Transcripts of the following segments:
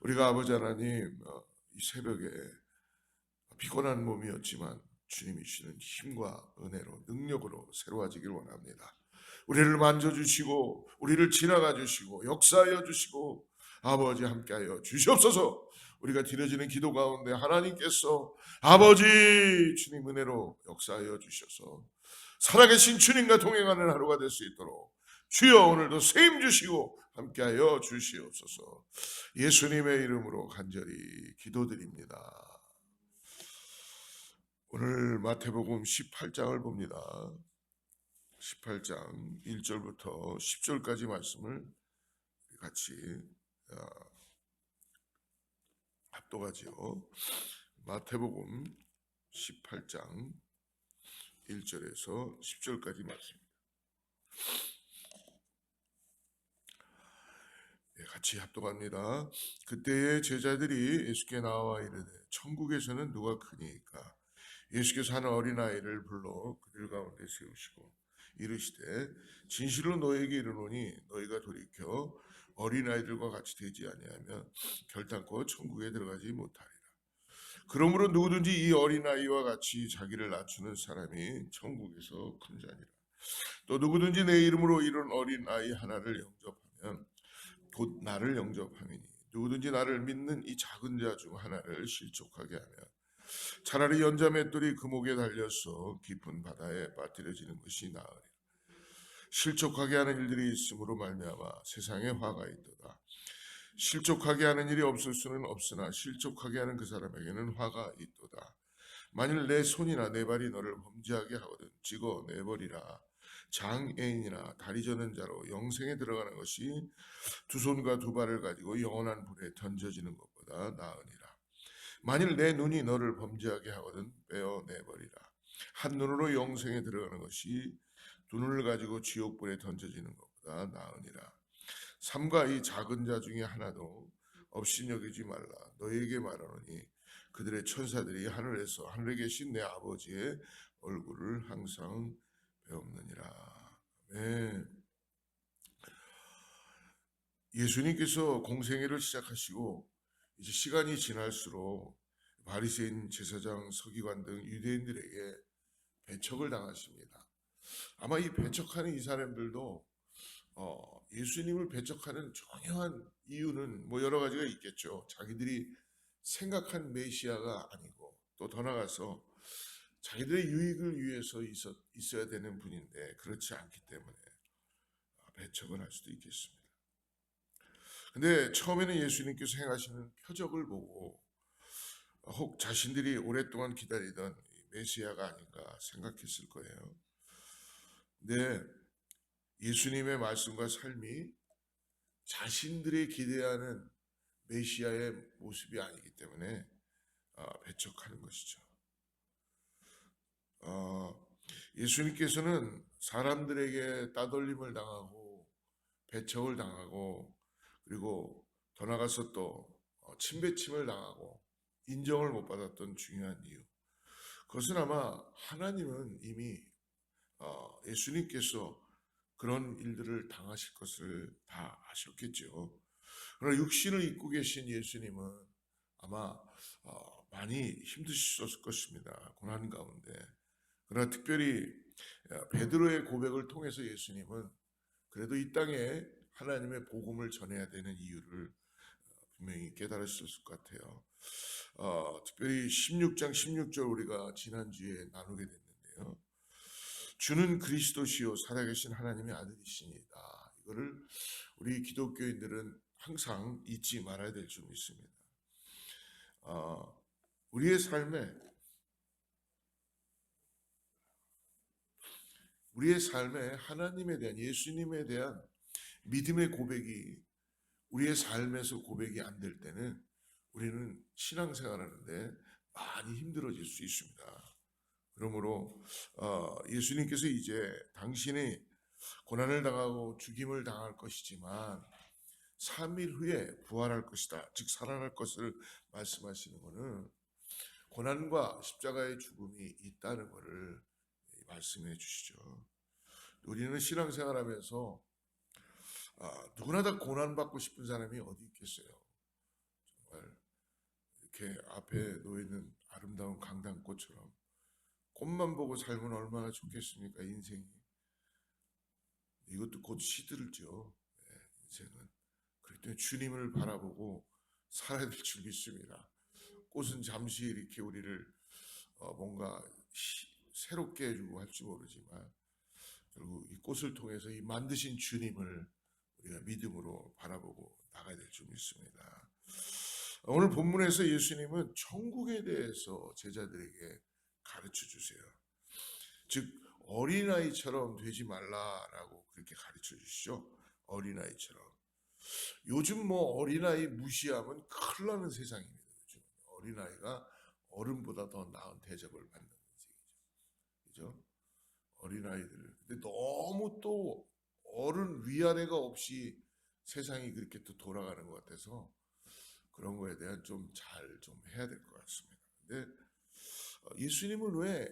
우리가 아버지 하나님 이 새벽에 피곤한 몸이었지만 주님이 주시는 힘과 은혜로 능력으로 새로워지길 원합니다. 우리를 만져주시고 우리를 지나가 주시고 역사하여 주시고 아버지 함께하여 주시옵소서. 우리가 드려지는 기도 가운데 하나님께서 아버지 주님 은혜로 역사하여 주셔서 살아계신 주님과 동행하는 하루가 될 수 있도록 주여 오늘도 세임 주시고 함께하여 주시옵소서. 예수님의 이름으로 간절히 기도드립니다. 오늘 마태복음 18장을 봅니다. 18장 1절부터 10절까지 말씀을 같이 합독하지요. 마태복음 18장 1절에서 10절까지 말씀입니다. 같이 합독합니다. 그때의 제자들이 예수께 나와 이르되 천국에서는 누가 크니까? 예수께서 한 어린아이를 불러 그들 가운데 세우시고 이르시되 진실로 너희에게 이르노니 너희가 돌이켜 어린아이들과 같이 되지 아니하면 결단코 천국에 들어가지 못하리라. 그러므로 누구든지 이 어린아이와 같이 자기를 낮추는 사람이 천국에서 큰 자니라. 또 누구든지 내 이름으로 이런 어린아이 하나를 영접하면 곧 나를 영접함이니 누구든지 나를 믿는 이 작은 자 중 하나를 실족하게 하면 차라리 연자 맷돌이 그 목에 달려서 깊은 바다에 빠뜨려지는 것이 나으리라. 실족하게 하는 일들이 있으므로 말미암아 세상에 화가 있도다. 실족하게 하는 일이 없을 수는 없으나 실족하게 하는 그 사람에게는 화가 있도다. 만일 내 손이나 내 발이 너를 범죄하게 하거든 찍어 내버리라. 장애인이나 다리 저는 자로 영생에 들어가는 것이 두 손과 두 발을 가지고 영원한 불에 던져지는 것보다 나으니라. 만일 내 눈이 너를 범죄하게 하거든 빼어내버리라. 한 눈으로 영생에 들어가는 것이 두 눈을 가지고 지옥불에 던져지는 것보다 나으니라. 삼가 이 작은 자 중에 하나도 없이 여기지 말라. 너희에게 말하노니 그들의 천사들이 하늘에서 하늘에 계신 내 아버지의 얼굴을 항상 배옵느니라. 아멘. 예수님께서 공생애를 시작하시고 이제 시간이 지날수록 바리새인, 제사장, 서기관 등 유대인들에게 배척을 당하십니다. 아마 이 배척하는 이 사람들도 예수님을 배척하는 중요한 이유는 뭐 여러 가지가 있겠죠. 자기들이 생각한 메시아가 아니고 또 더 나아가서 자기들의 유익을 위해서 있어야 되는 분인데 그렇지 않기 때문에 배척을 할 수도 있겠습니다. 근데 처음에는 예수님께서 행하시는 표적을 보고 혹 자신들이 오랫동안 기다리던 메시아가 아닌가 생각했을 거예요. 근데 예수님의 말씀과 삶이 자신들이 기대하는 메시아의 모습이 아니기 때문에 배척하는 것이죠. 예수님께서는 사람들에게 따돌림을 당하고 배척을 당하고 그리고 더 나아가서 또 침배침을 당하고 인정을 못 받았던 중요한 이유, 그것은 아마 하나님은 이미 예수님께서 그런 일들을 당하실 것을 다 아셨겠죠. 그러나 육신을 입고 계신 예수님은 아마 많이 힘드셨을 것입니다. 고난 가운데. 그러나 특별히 베드로의 고백을 통해서 예수님은 그래도 이 땅에 하나님의 복음을 전해야 되는 이유를 분명히 깨달으셨을 것 같아요. 특별히 16장 16절 우리가 지난주에 나누게 됐는데요. 주는 그리스도시요 살아계신 하나님의 아들이시니다. 이거를 우리 기독교인들은 항상 잊지 말아야 될 줄 믿습니다. 우리의 삶에 하나님에 대한, 예수님에 대한 믿음의 고백이 우리의 삶에서 고백이 안 될 때는 우리는 신앙생활하는데 많이 힘들어질 수 있습니다. 그러므로 예수님께서 이제 당신이 고난을 당하고 죽임을 당할 것이지만 3일 후에 부활할 것이다, 즉 살아날 것을 말씀하시는 것은 고난과 십자가의 죽음이 있다는 것을 말씀해 주시죠. 우리는 신앙생활하면서 누구나 다 고난받고 싶은 사람이 어디 있겠어요. 정말 이렇게 앞에 놓여있는 아름다운 강단꽃처럼 꽃만 보고 살면 얼마나 좋겠습니까? 인생이. 이것도 곧 시들죠. 인생은. 그렇기 때문에 주님을 바라보고 살아야 될 줄 믿습니다. 꽃은 잠시 이렇게 우리를 뭔가 새롭게 해주고 할지 모르지만 결국 이 꽃을 통해서 이 만드신 주님을 우리가 믿음으로 바라보고 나가야 될 줄 믿습니다. 오늘 본문에서 예수님은 천국에 대해서 제자들에게 가르쳐 주세요. 즉 어린아이처럼 되지 말라라고 그렇게 가르쳐 주시죠. 어린아이처럼. 요즘 뭐 어린아이 무시하면 큰일 나는 세상입니다. 요즘 어린아이가 어른보다 더 나은 대접을 받는 세상이죠. 그죠? 어린아이들. 근데 너무 또 어른 위아래가 없이 세상이 그렇게 또 돌아가는 것 같아서 그런 거에 대한 좀 잘 좀 해야 될 것 같습니다. 근데 예수님은 왜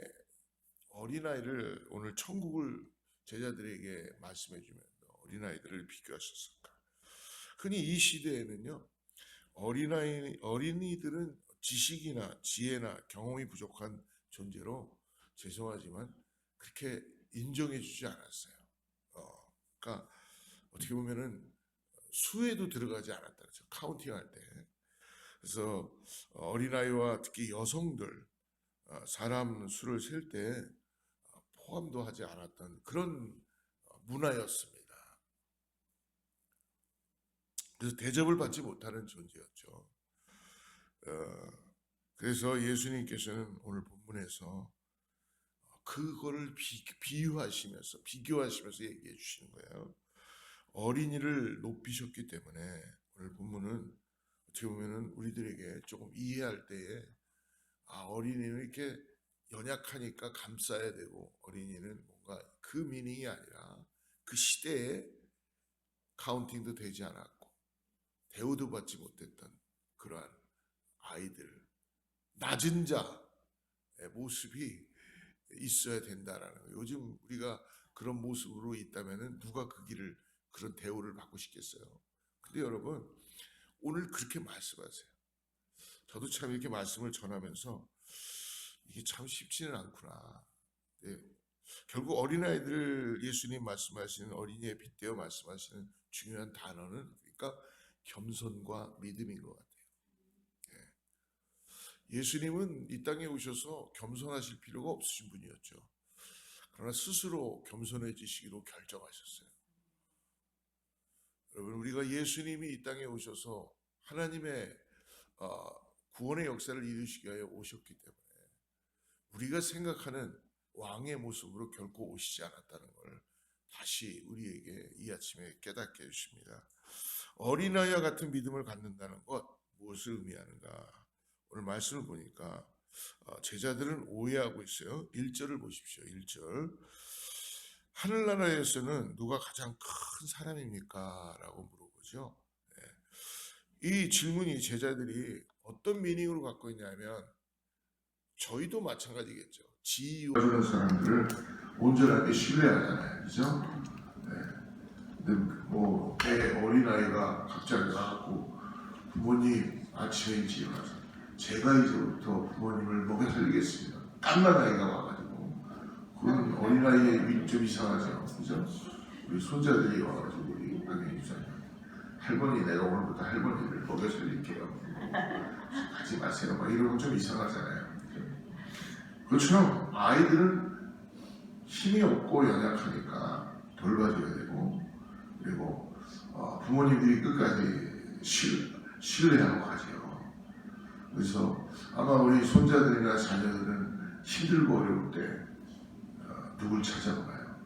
어린아이를 오늘 천국을 제자들에게 말씀해 주면서 어린아이들을 비교하셨을까? 흔히 이 시대에는요, 어린이들은 지식이나 지혜나 경험이 부족한 존재로 죄송하지만 그렇게 인정해 주지 않았어요. 그러니까 어떻게 보면은 수에도 들어가지 않았다는 거죠. 카운팅 할 때. 그래서 어린아이와 특히 여성들, 사람 수를 셀 때 포함도 하지 않았던 그런 문화였습니다. 그래서 대접을 받지 못하는 존재였죠. 그래서 예수님께서는 오늘 본문에서 그거를 비교하시면서 얘기해 주시는 거예요. 어린이를 높이셨기 때문에 오늘 본문은 어떻게 보면은 우리들에게 조금 이해할 때에 어린이는 이렇게 연약하니까 감싸야 되고 어린이는 뭔가 그 미닝이 아니라 그 시대에 카운팅도 되지 않았고 대우도 받지 못했던 그러한 아이들, 낮은 자의 모습이 있어야 된다라는 거예요. 요즘 우리가 그런 모습으로 있다면은 누가 그 길을 그런 대우를 받고 싶겠어요. 근데 여러분 오늘 그렇게 말씀하세요. 저도 참 이렇게 말씀을 전하면서 이게 참 쉽지는 않구나. 네. 결국 어린아이들 예수님 말씀하시는 어린이에 빗대어 말씀하시는 중요한 단어는 그러니까 겸손과 믿음인 것 같아요. 예수님은 이 땅에 오셔서 겸손하실 필요가 없으신 분이었죠. 그러나 스스로 겸손해지시기로 결정하셨어요. 여러분 우리가 예수님이 이 땅에 오셔서 하나님의 구원의 역사를 이루시기 위하여 오셨기 때문에 우리가 생각하는 왕의 모습으로 결코 오시지 않았다는 걸 다시 우리에게 이 아침에 깨닫게 해주십니다. 어린아이와 같은 믿음을 갖는다는 것 무엇을 의미하는가? 오늘 말씀을 보니까 제자들은 오해하고 있어요. 1절을 보십시오. 1절. 하늘나라에서는 누가 가장 큰 사람입니까? 라고 물어보죠. 이 질문이 제자들이 어떤 미닝으로 갖고 있냐면 저희도 마찬가지겠죠. 지혜로운 사람들을 온전하게 신뢰하잖아요. 그죠? 근데 뭐 어린아이가 갑자기 와갖고 부모님 아침에 일찍 일어나서 제가 이제부터 부모님을 먹여 살리겠습니다. 딴난 아이가 와가지고 그건 어린아이의 좀 이상하죠. 그죠? 우리 손자들이 와가지고 우리 박영희 집사님 할머니 내가 오늘부터 할머니를 먹여 살릴게요. 하지 마세요. 막 이러면 좀 이상하잖아요. 그렇죠. 아이들은 힘이 없고 연약하니까 돌봐줘야 되고 그리고 부모님들이 끝까지 신뢰하고 가죠. 그래서 아마 우리 손자들이나 자녀들은 힘들고 어려울 때 누굴 찾아보나요?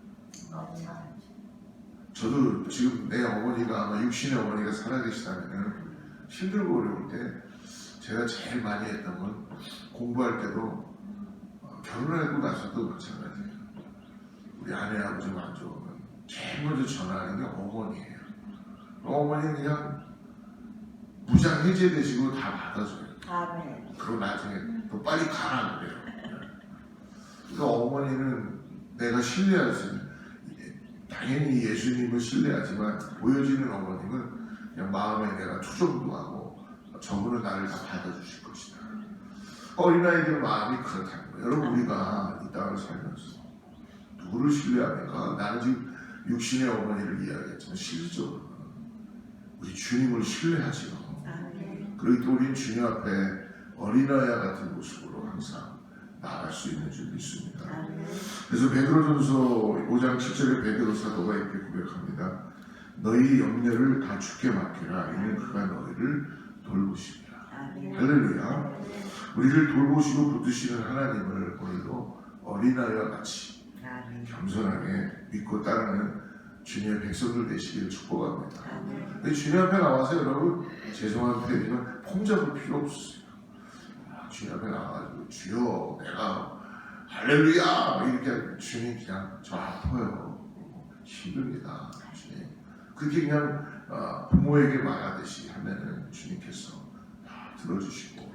저도 지금 내 어머니가 아마 육신의 어머니가 살아계시다면 힘들고 어려울 때 제가 제일 많이 했던 건 공부할 때도 결혼하고 나서도 마찬가지예요. 우리 아내하고 좀 안 좋으면 제일 먼저 전화하는 게 어머니예요. 어머니는 그냥 무장 해제되시고 다 받아줘요. 네. 그리고 나중에 더 빨리 가라 그래요. 그러니까 어머니는 내가 신뢰할 수 있는 당연히 예수님을 신뢰하지만 보여지는 어머님은 그냥 마음에 내가 투정도 하고 저분은 나를 다 받아주실 것이다. 어린아이들 마음이 그렇다는 거예요. 여러분, 우리가 이 땅을 살면서 누구를 신뢰합니까? 나는 지금 육신의 어머니를 이야기했지만 실질적으로 우리 주님을 신뢰하지요. 그리고 또 우리는 주님 앞에 어린아이와 같은 모습으로 항상 나아갈 수 있는 줄 믿습니다. 그래서 베드로전서 5장 7절에 베드로 사도가 이렇게 고백합니다. 너희 염려를 다 주께 맡기라. 이는 그가 너희를 돌보십니다. 할렐루야. 우리를 돌보시고 붙드시는 하나님을 오늘도 어린아이와 같이 겸손하게 믿고 따르는 주님의 백성들 되시기를 축복합니다. 근데 주님 앞에 나와서 여러분, 죄송한 표현이지만 폼 잡을 필요 없어요. 주님 앞에 나와가지고 주여 내가 할렐루야 이렇게 주님 그냥 저 아파요. 힘듭니다. 주님. 그렇게 그냥 부모에게 말하듯이 하면은 주님께서 다 들어주시고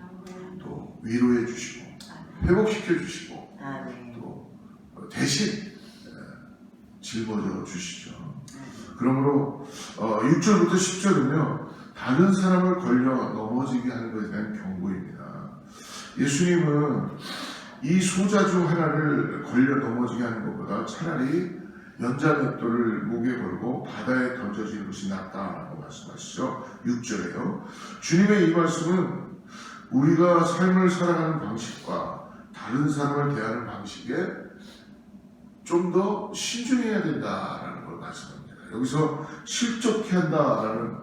또 위로해 주시고 회복시켜 주시고 또 대신 짊어져 주시죠. 그러므로 6절부터 10절은요 다른 사람을 걸려 넘어지게 하는 것에 대한 경고입니다. 예수님은 이 소자 중 하나를 걸려 넘어지게 하는 것보다 차라리 연자맷돌을 목에 걸고 바다에 던져지는 것이 낫다라고 말씀하시죠. 6절에요. 주님의 이 말씀은 우리가 삶을 살아가는 방식과 다른 사람을 대하는 방식에 좀 더 신중해야 된다라는 걸 말씀합니다. 여기서 실족해 한다라는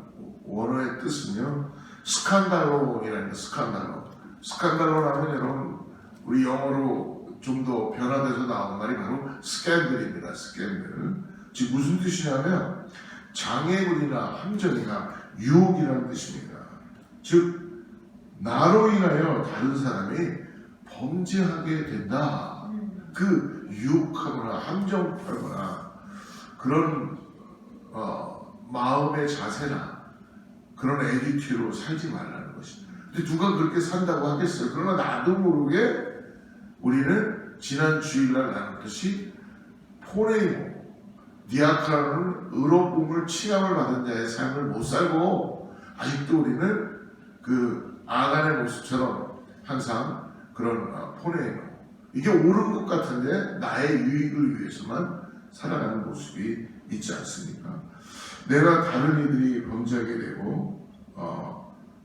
원어의 뜻은요 스칸달로이라는 스칸달로라면 여러분 우리 영어로 좀 더 변화돼서 나온 말이 바로 스캔들입니다. 스캔들. 즉 무슨 뜻이냐면 장애물이나 함정이나 유혹이라는 뜻입니다. 즉 나로 인하여 다른 사람이 범죄하게 된다. 그 유혹하거나 함정하거나 그런 마음의 자세나 그런 애티튜드로 살지 말라는 것입니다. 근데 누가 그렇게 산다고 하겠어요? 그러나 나도 모르게 우리는 지난 주일날 나눴듯이 포네이모, 디아크라는 의롭음을 칭함을 받은 자의 삶을 못 살고 아직도 우리는 그 아간의 모습처럼 항상 그런 포네이모 이게 옳은 것 같은데 나의 유익을 위해서만 살아가는 모습이 있지 않습니까? 내가 다른 이들이 범죄하게 되고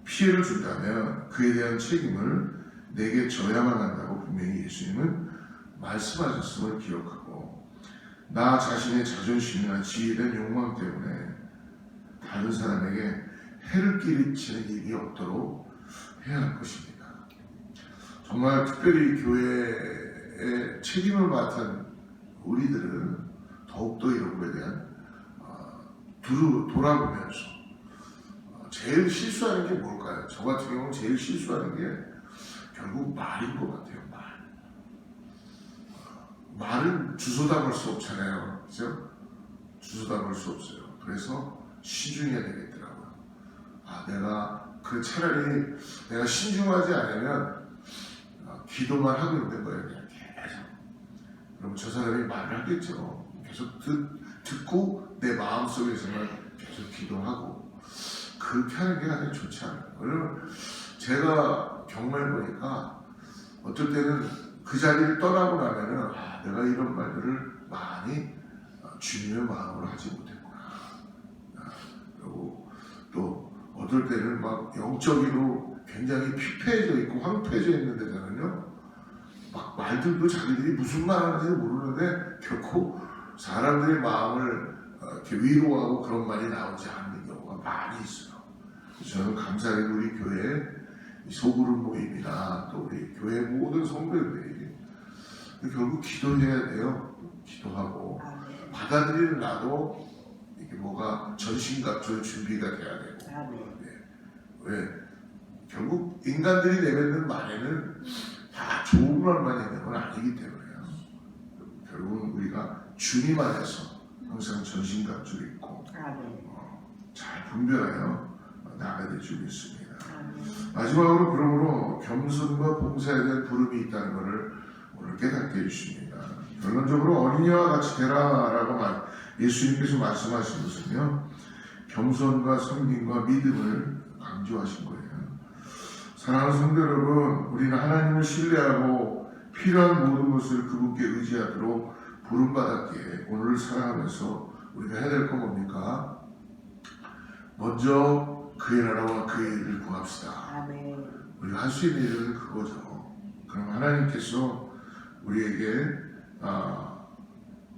피해를 준다면 그에 대한 책임을 내게 져야만 한다고 분명히 예수님은 말씀하셨음을 기억하고 나 자신의 자존심이나 지위에 대한 욕망 때문에 다른 사람에게 해를 끼치는 일이 없도록 해야 할 것입니다. 정말 특별히 교회의 책임을 맡은 우리들은 더욱더 이런 것에 대한 돌아보면서 제일 실수하는 게 뭘까요? 저 같은 경우는 제일 실수하는 게 결국 말인 것 같아요. 말은 주소 담을 수 없잖아요. 그죠? 주소 담을 수 없어요. 그래서 신중해야 되겠더라고요. 차라리 내가 신중하지 않으면 기도만 하고 있는 거예요. 그냥 계속. 그럼 저 사람이 말을 하겠죠. 계속 듣고 내 마음속에서만 계속 기도하고 그렇게 하는 게 가장 좋지 않아요. 왜냐면 제가 경험해 보니까 어떨 때는 그 자리를 떠나고 나면은 내가 이런 말들을 많이 주님의 마음으로 하지 못했구나. 그리고 또 어떨 때는 막 영적으로 굉장히 피폐해져 있고 황폐해져 있는 데서는요 막 말들도 자기들이 무슨 말 하는지 모르는데 결코 사람들의 마음을 이렇게 위로하고 그런 말이 나오지 않는 경우가 많이 있어요. 저는 감사하게도 우리 교회 소그룹 모임이나 또 우리 교회 모든 성도들이 결국 기도해야 돼요. 기도하고 받아들이는 나도 이게 뭐가 전신갑주의 준비가 돼야 되고 왜 결국 인간들이 내뱉는 말에는 다 좋은 말만 있는 건 아니기 때문에요. 결국은 우리가 주님 안에서 항상 전신갑주를 입고 잘 분별하여 나가야 될 줄 믿습니다. 마지막으로 그러므로 겸손과 봉사에 대한 부름이 있다는 것을 오늘 깨닫게 해주십니다. 결론적으로 어린이와 같이 되라라고 예수님께서 말씀하신 것은요 겸손과 섬김과 믿음을 강조하신 거예요. 사랑하는 성도 여러분, 우리는 하나님을 신뢰하고 필요한 모든 것을 그분께 의지하도록 부름받았기에 오늘을 살아가면서 우리가 해야 될 건 뭡니까? 먼저 그의 나라와 그의 일을 구합시다. 아멘. 우리가 할 수 있는 일은 그거죠. 그럼 하나님께서 우리에게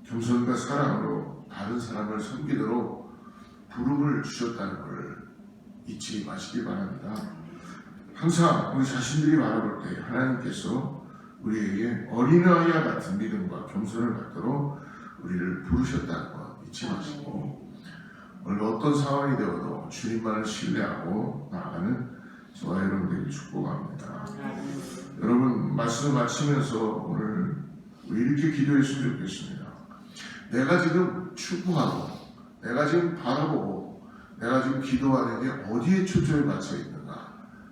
겸손과 사랑으로 다른 사람을 섬기도록 부름을 주셨다는 걸 잊지 마시기 바랍니다. 항상 우리 자신들이 바라볼 때 하나님께서 우리에게 어린아이와 같은 믿음과 겸손을 갖도록 우리를 부르셨다는 것 잊지 마시고, 오늘 어떤 상황이 되어도 주님만을 신뢰하고 나아가는 저와 여러분들에게 축복합니다. 여러분, 말씀을 마치면서 오늘 우리 이렇게 기도했으면 좋겠습니다. 내가 지금 추구하고 내가 지금 바라보고 내가 지금 기도하는 게 어디에 초점이 맞춰 있는가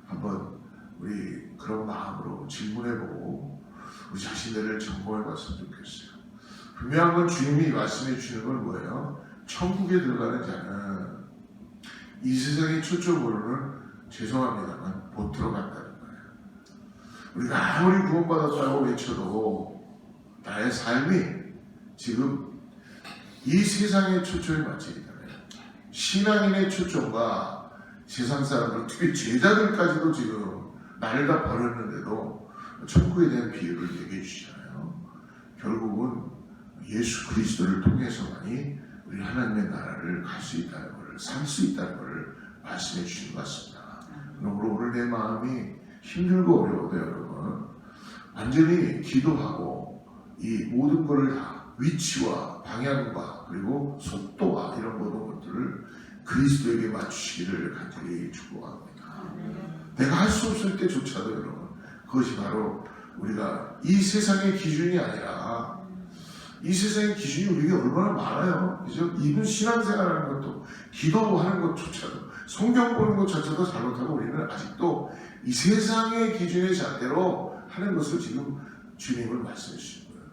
한번 우리 그런 마음으로 질문해보고 우리 자신들을 점검해봤으면 좋겠어요. 분명한 건 주님이 말씀해 주시는 건 뭐예요? 천국에 들어가는 자는 이 세상의 초점으로는 죄송합니다만 못 들어간다는 거예요. 우리가 아무리 구원받았다고 외쳐도 나의 삶이 지금 이 세상의 초점이 맞춰 있다면, 신앙인의 초점과 세상 사람들, 특히 제자들까지도 지금 나를 다 버렸는데도 천국에 대한 비유를 얘기해 주시잖아요. 결국은 예수 그리스도를 통해서만이 우리 하나님의 나라를 갈 수 있다는 것을, 살 수 있다는 것을 말씀해 주신 것 같습니다. 그러므로 오늘 내 마음이 힘들고 어려워도 여러분, 완전히 기도하고 이 모든 것을 다 위치와 방향과 그리고 속도와 이런 모든 것들을 그리스도에게 맞추시기를 간절히 축복합니다. 내가 할 수 없을 때조차도 여러분, 그것이 바로 우리가 이 세상의 기준이 아니라, 이 세상의 기준이 우리에게 얼마나 많아요. 그죠? 이분 신앙생활하는 것도, 기도하는 것조차도, 성경 보는 것조차도 잘못하고 우리는 아직도 이 세상의 기준의 잣대로 하는 것을 지금 주님을 말씀해 주신 거예요.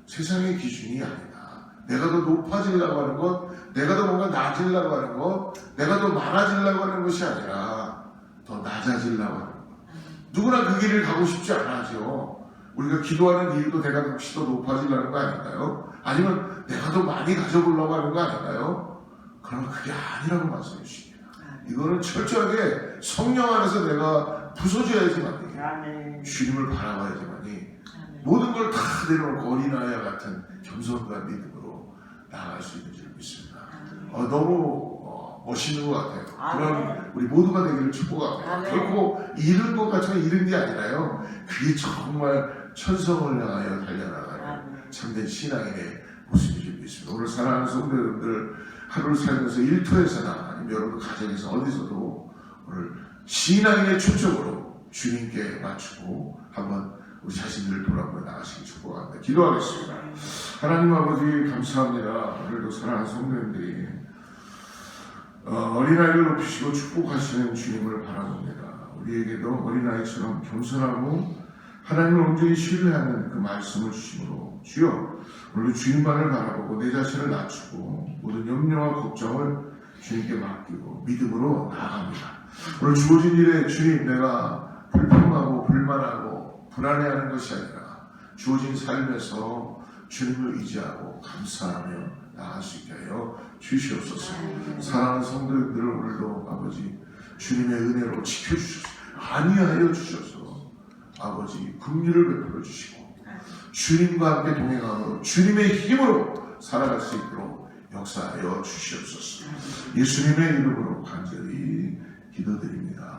세상의 기준이 아니다. 내가 더 높아지려고 하는 것, 내가 더 뭔가 낮으려고 하는 것, 내가 더 많아지려고 하는 것이 아니라 더 낮아지려고 하는 것. 누구나 그 길을 가고 싶지 않아하죠. 우리가 기도하는 일도 내가 혹시 더 높아지려는 거 아닌가요? 아니면 내가 더 많이 가져보려고 하는 거 아닌가요? 그러면 그게 아니라고 말씀해 주십니다. 이거는 철저하게 성령 안에서 내가 부서져야지만이, 주님을 바라봐야지만이 모든 걸 다 내려놓고 어린아이와 같은 겸손과 믿음으로 나아갈 수 있는 줄 믿습니다. 너무 멋있는 것 같아요. 그런 우리 모두가 되기를 축복합니다. 결코 잃은 것 같지만 잃은 게 아니라요, 그게 정말 천성을 향하여 달려나가는 참된 신앙인의 모습인 줄 믿습니다. 오늘 사랑하는 성도 여러분들, 하루를 살면서 일터에서나 아니면 여러분 가정에서 어디서도 오늘 신앙의 초점으로 주님께 맞추고 한번 우리 자신들을 돌아보며 나가시기 축복합니다. 기도하겠습니다. 하나님 아버지 감사합니다. 오늘도 사랑하는 성도님들이 어린아이를 높이시고 축복하시는 주님을 바라봅니다. 우리에게도 어린아이처럼 겸손하고 하나님을 온전히 신뢰하는 그 말씀을 주심으로, 주여 오늘 주님만을 바라보고 내 자신을 낮추고 모든 염려와 걱정을 주님께 맡기고 믿음으로 나아갑니다. 오늘 주어진 일에 주님, 내가 불평하고 불만하고 불안해하는 것이 아니라 주어진 삶에서 주님을 의지하고 감사하며 나아갈 수 있게 하여 주시옵소서. 사랑하는 성도들을 오늘도 아버지 주님의 은혜로 지켜주셔서, 안위하여 주셔서 아버지 긍휼을 베풀어 주시고 주님과 함께 동행함으로 주님의 힘으로 살아갈 수 있도록 역사하여 주시옵소서. 예수님의 이름으로 간절히 기도드립니다.